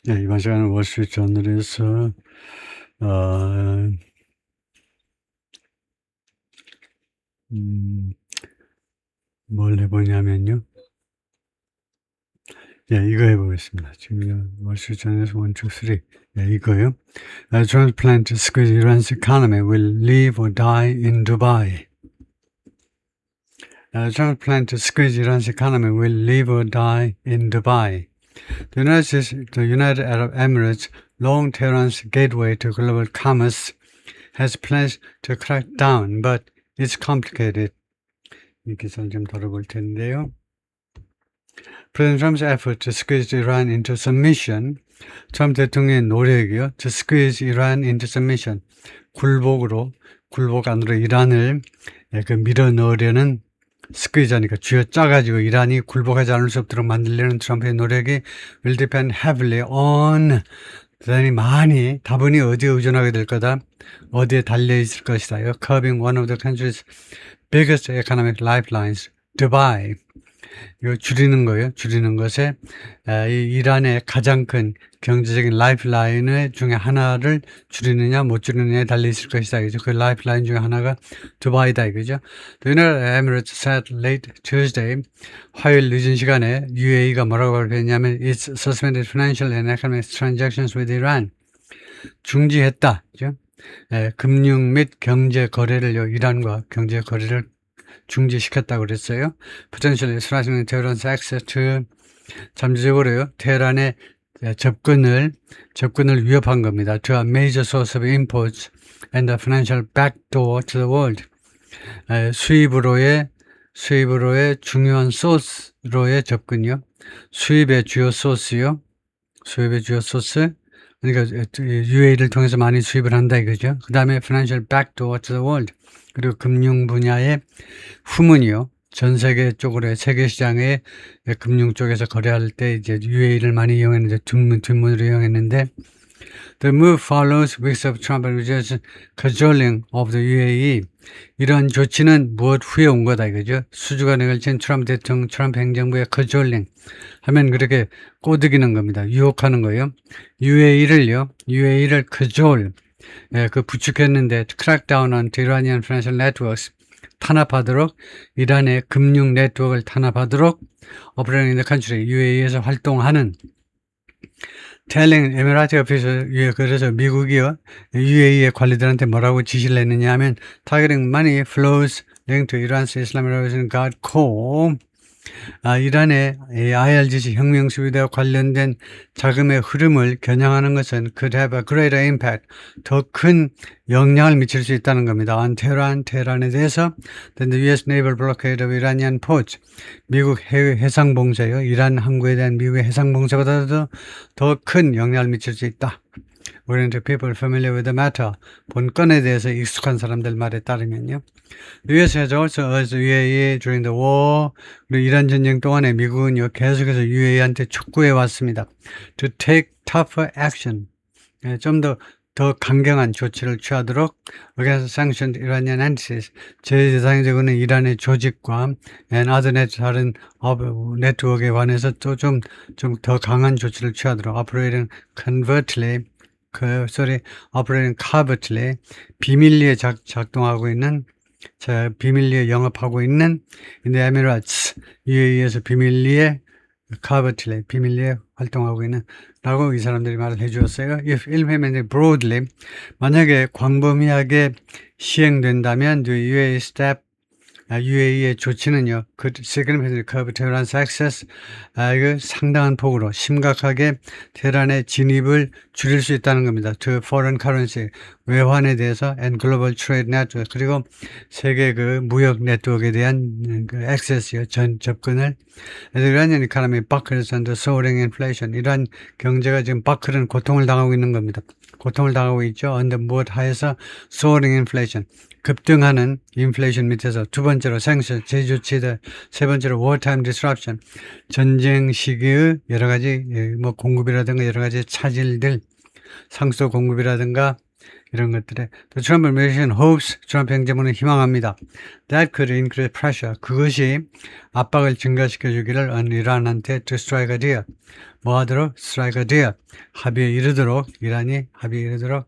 네, 이번 시간은 월스트리트저널에서 뭘 해보냐면요. 예, 이거 해보겠습니다. 지금 월스트리트저널에서 1, 2, 3. 예, 이거요. Trump plan to squeeze Iran's economy will live or die in Dubai. Trump plan to squeeze Iran's economy will live or die in Dubai. The United Arab Emirates, long Tehran's gateway to global commerce, has plans to crack down, but it's complicated. 이 기사를 좀 다뤄볼 텐데요. President Trump's effort to squeeze Iran into submission, 트럼프 대통령의 노력이요. To squeeze Iran into submission, 굴복 안으로 이란을 밀어 넣으려는 스퀴즈하니까 쥐어짜가지고 이란이 굴복하지 않을 수 없도록 만들려는 트럼프의 노력이 will depend heavily on, 대단히 많이 다분히 어디에 의존하게 될 거다. 어디에 달려있을 것이다. Curbing one of the country's biggest economic lifelines, Dubai. 이거 줄이는 거예요. 줄이는 것에 이란의 가장 큰 경제적인 라이프라인 중에 하나를 줄이느냐 못 줄이느냐에 달려있을 것이다. 그죠? 그 라이프라인 중에 하나가 두바이다. 이거죠. The United Emirates said late Tuesday, 화요일 늦은 시간에 UAE가 뭐라고 발표했냐면 It's suspended financial and economic transactions with Iran. 중지했다. 그죠? 금융 및 경제 거래를요. 이란과 경제 거래를 중지시켰다고 그랬어요. Potentially threatening Tehran's access to, 잠재적으로요. 테헤란의 접근을 위협한 겁니다. To a major source of imports and a financial backdoor to the world. 수입으로의 중요한 소스로의 접근이요. 수입의 주요 소스요. 그러니까 UAE를 통해서 많이 수입을 한다 이거죠. 그 다음에 financial backdoor to the world. 그리고 금융 분야의 후문이요. 전 세계 쪽으로 세계 시장에 금융 쪽에서 거래할 때 이제 UAE를 많이 이용했는데 뒷문으로 이용했는데 The move follows weeks of Trump administration cajoling of the UAE. 이런 조치는 무엇 후에 온 거다 이거죠. 수주간에 걸친 트럼프 대통령, 트럼프 행정부의 cajoling 하면 그렇게 꼬드기는 겁니다. 유혹하는 거예요. UAE를 cajole, 부축했는데 to crack down on the Iranian financial networks, 탄압하도록, 이란의 금융 네트워크를 탄압하도록 operating in the country, UAE에서 활동하는 telling Emirati official, 그래서 미국이요, UAE의 관리들한테 뭐라고 지시를 했느냐 하면 targeting money flows linked to Iran's Islamic Revolution Guard Corps, 이란의 IRGC 혁명 수비대와 관련된 자금의 흐름을 겨냥하는 것은 could have a greater impact, 더 큰 영향을 미칠 수 있다는 겁니다. on 테헤란에 대해서 than the US naval blockade of Iranian ports, 미국 해상 봉쇄요. 이란 항구에 대한 미국의 해상 봉쇄보다도 더 큰 영향을 미칠 수 있다. According to people familiar with the matter, 본건에 대해서 익숙한 사람들 말에 따르면요. The US has also urged UAE during the war. 그리고 이란 전쟁 동안에 미국은요, 계속해서 UAE한테 촉구해 왔습니다. To take tougher action. 좀 더 강경한 조치를 취하도록 against sanctioned Iranian entities. 제재 대상이 되고는 이란의 조직과 and other 다른 네트워크에 관해서 또 좀 더 강한 조치를 취하도록 operating covertly, 비밀리에 작동하고 있는, 비밀리에 영업하고 있는 in the Emirates, UAE에서 비밀리에 활동하고 있는 라고 이 사람들이 말을 해주었어요. If implemented broadly, 만약에 광범위하게 시행된다면 the UAE의 조치는요, significantly curb Tehran's access, 이거 상당한 폭으로 심각하게 테헤란의 진입을 줄일 수 있다는 겁니다. To foreign currency, 외환에 대해서 and global trade network, 그리고 세계 무역 네트워크에 대한 access요, 접근을. Iranian economy buckles under soaring inflation. 이란 경제가 지금 buckle은 고통을 당하고 있는 겁니다. 고통을 당하고 있죠. under 무엇 하에서 soaring inflation. 급등하는 인플레이션 밑에서 두 번째로 sanction, 제조치들, 세 번째로 wartime disruption, 전쟁 시기의 여러 가지 공급이라든가 여러 가지 차질들, 상수 공급이라든가 이런 것들에 The Trump administration hopes 트럼프 행정부는 희망합니다. That could increase pressure. 그것이 압박을 증가시켜 주기를 on 이란한테 to strike a deal. 뭐 하도록? strike a deal. 합의에 이르도록 이란이 합의에 이르도록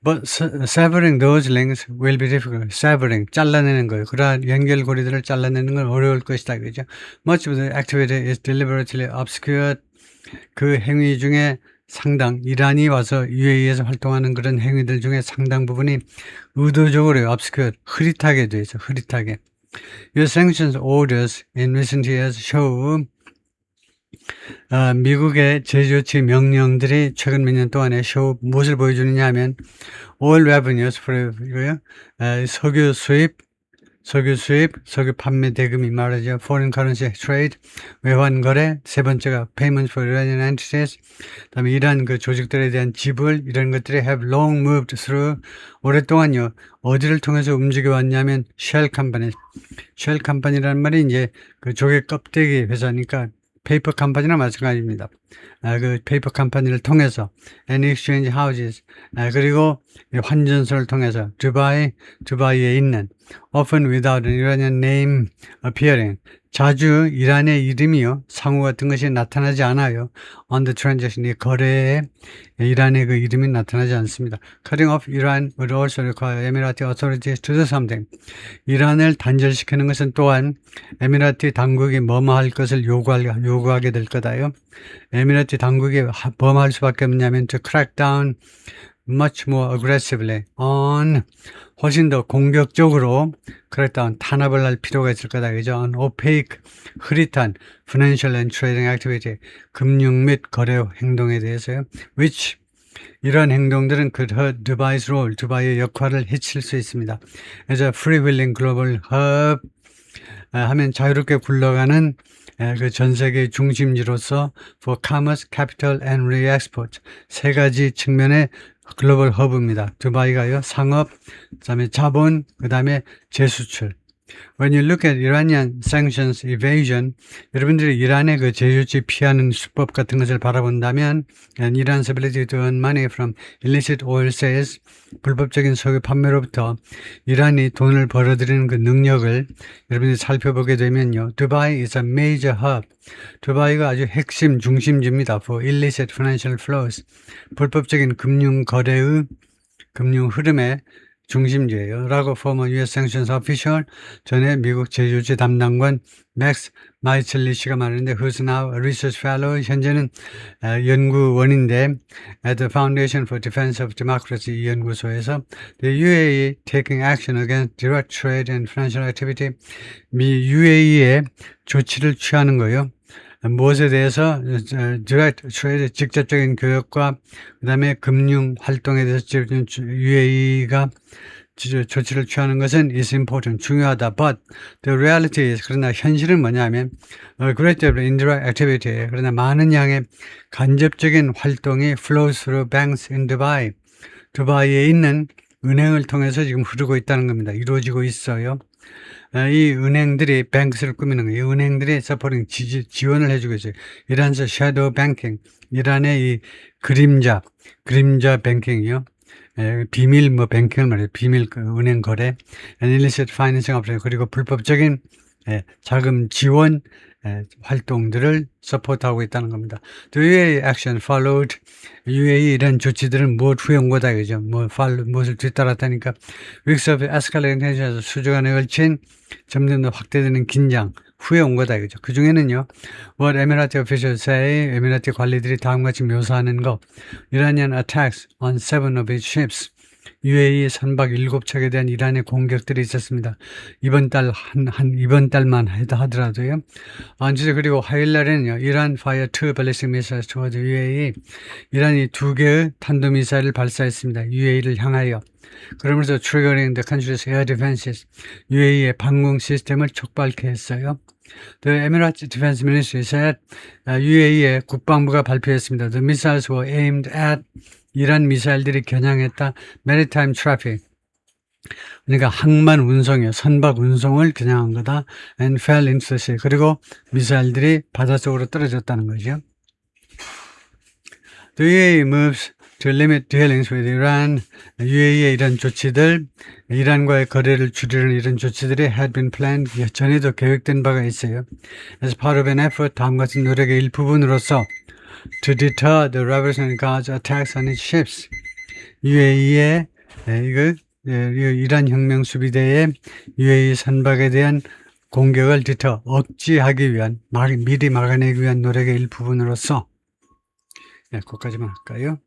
But severing those links will be difficult. Severing, 잘라내는 거예요. 그러한 연결고리들을 잘라내는 건 어려울 것이다. 그죠? Much of the activity is deliberately obscured. 그 행위 중에 상당, 이란이 와서 UAE에서 활동하는 그런 행위들 중에 상당 부분이 의도적으로 obscured, 흐릿하게 돼 있어. 흐릿하게. Your sanctions orders in recent years show 미국의 제조치 명령들이 최근 몇 년 동안에 무엇을 보여주느냐 하면 all revenues 이거요. 석유 수입, 석유 판매 대금이 말하죠. foreign currency trade, 외환 거래, 세 번째가 payment for Iranian entities, 그다음에 이란 그 조직들에 대한 지불 이런 것들이 have long moved through 오랫동안요. 어디를 통해서 움직여 왔냐면 shell company. shell company라는 말이 이제 그 조개 껍데기 회사니까 페이퍼 컴퍼니나 마찬가지입니다. 그 페이퍼 컴퍼니를 통해서 and exchange houses 그리고 환전소를 통해서 두바이에 있는 often without an Iranian name appearing 자주 이란의 이름이요 상호 같은 것이 나타나지 않아요. on the transaction 이 거래에 이란의 그 이름이 나타나지 않습니다. Cutting off Iran would also require Emirati authorities to do something. 이란을 단절시키는 것은 또한 에미라티 당국이 뭐뭐 할 것을 요구하게 될 거다요. 에미라티 당국이 뭐뭐 할 수밖에 없냐면 to crack down much more aggressively on 훨씬 더 공격적으로 crackdown 탄압을 할 필요가 있을 거다. 그죠? on opaque 흐릿한 financial and trading activity 금융 및 거래 행동에 대해서요. which 이런 행동들은 could hurt Dubai's role, 두바이의 역할을 해칠 수 있습니다. as a freewheeling global hub 하면 자유롭게 굴러가는 그 전 세계 중심지로서 for commerce, capital and re-export 세 가지 측면의 글로벌 허브입니다. 두바이가요. 상업, 그다음에 자본, 그다음에 재수출. When you look at Iranian sanctions evasion, 여러분들이 이란의 그 제조치 피하는 수법 같은 것을 바라본다면 Iran's ability to earn money from illicit oil sales, 불법적인 석유 판매로부터 이란이 돈을 벌어들이는 그 능력을 여러분들이 살펴보게 되면요. 두바이 is a major hub. 두바이가 아주 핵심 중심지입니다. For illicit financial flows. 불법적인 금융 거래의 금융 흐름의 중심지예요. 라고 former US sanctions official 전에 미국 제조치 담당관 맥스 마이첼리 씨가 말하는데 who's now a research fellow 현재는 연구원인데 at the Foundation for Defense of Democracy 이 연구소에서 the UAE taking action against direct trade and financial activity 미 UAE에 조치를 취하는 거예요. 무엇에 대해서 direct trade 직접적인 교역과 그다음에 금융 활동에 대해서 UAE가 조치를 취하는 것은 is important, 중요하다. But the reality is 그러나 현실은 뭐냐면 great deal of indirect activity 그러나 많은 양의 간접적인 활동이 flows through banks in Dubai. 두바이에 있는 은행을 통해서 지금 흐르고 있다는 겁니다. 이루어지고 있어요. 이 은행들이 뱅크스를 꾸미는 거예요. 이 은행들이 서포팅 지원을 해주고 있어요. 이란에서 섀도우 뱅킹, 이란의 이 그림자 뱅킹이요. 비밀 뱅킹을 말해요. 비밀 은행 거래, illicit financing 오퍼레이션 그리고 불법적인 자금 지원 활동들을 서포트하고 있다는 겁니다. The UAE action followed UAE 이런 조치들은 무엇 후에 온 거다 그죠? 무엇을 뒤따랐다니까 weeks of escalating tension에서 수주간에 걸친 점점 더 확대되는 긴장 후에 온 거다 그죠? 그 중에는요. What Emirati officials say 에미라티 관리들이 다음같이 묘사하는 거 Iranian attacks on 7 of its ships UAE 선박 7척에 대한 이란의 공격들이 있었습니다. 이번 달만 하더라도요. 그리고 화요일날에는요. 이란 fire 2 ballistic missiles toward UAE. 이란이 2개의 탄도미사일을 발사했습니다. UAE를 향하여. 그러면서 triggering the country's air defenses. UAE의 방공 시스템을 촉발케 했어요. The Emirates Defense Ministry said UAE의 국방부가 발표했습니다. The missiles were aimed at 이란 미사일들이 겨냥했다. Maritime traffic. 그러니까 항만 운송이요. 선박 운송을 겨냥한 거다. And fell into the sea. 그리고 미사일들이 바다 속으로 떨어졌다는 거죠. The UAE moves to limit dealings with Iran, UAE의 이런 조치들, 이란과의 거래를 줄이는 이런 조치들이 had been planned, 전에도 계획된 바가 있어요. As part of an effort, 다음과 같은 노력의 일부분으로서 to deter the rebels and God's attacks on its ships. UAE의 이란 혁명 수비대의 UAE 선박에 대한 공격을 억지하기 위한, 미리 막아내기 위한 노력의 일부분으로서, 거기까지만 할까요?